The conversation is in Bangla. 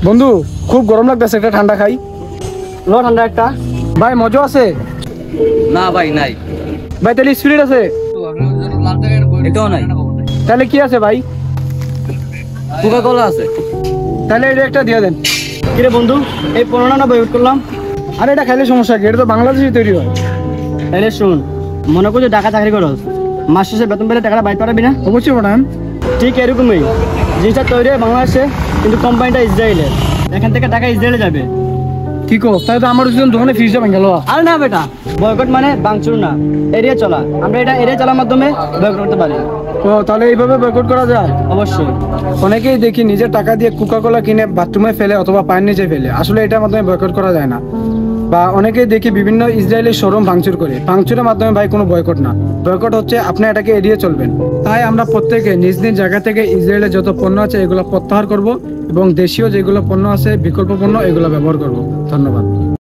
বন্ধু খুব গরম লাগতেছে, একটা ঠান্ডা খাই। লো ঠান্ডা একটা। ভাই মজা আছে? না ভাই নাই। ভাই তাহলে স্পিরিট আছে? এটাও নাই। তাহলে কি আছে ভাই? কোকা কোলা আছে। তাহলে এটা একটা দিয়ে দেন। কিরে বন্ধু, এই 15 না বয়কট করলাম। আরে এটা খাইলে সমস্যা কি? এটা তো বাংলাদেশে তৈরি হয়। তাহলে শুন, মনে করছো ঢাকা চাকরি করো, মাস শেষে বেতন পেলে টাকাটা বাইর পাঠাবি না? অবশ্যই পাঠান। ঠিক এরকমই জিনিসটা তৈরি হয় বাংলাদেশে, কিন্তু কোম্পানিটা ইসরায়েলের। এখান থেকে টাকা ইসরায়েলে যাবে। কি কো? তাহলে তো আমার দোকানে ফিস যাবেন গেল। আর না বেটা, বয়কট মানে বাংচুর না, এরিয়া চলা। আমরা এটা এরিয়া চলার মাধ্যমে বয়কট করতে পারি। ও তাহলে এইভাবে বয়কট করা যায়? অবশ্যই। অনেকেই দেখি নিজের টাকা দিয়ে কোকা কোলা কিনে বাথরুমে ফেলে অথবা পায়ের নিচে ফেলে, আসলে এটার মাধ্যমে বয়কট করা যায় না। বা অনেকেই দেখি বিভিন্ন ইসরায়েলি শোরুম ভাঙচুর করে, ভাঙচুরের মাধ্যমে ভাই কোনো বয়কট না। বয়কট হচ্ছে আপনি এটাকে এড়িয়ে চলবেন। তাই আমরা প্রত্যেকে নিজ নিজ জায়গা থেকে ইসরায়েলের যত পণ্য আছে এগুলো প্রত্যাহার করব এবং দেশীয় যেগুলো পণ্য আছে বিকল্প পণ্য এগুলো ব্যবহার করব। ধন্যবাদ।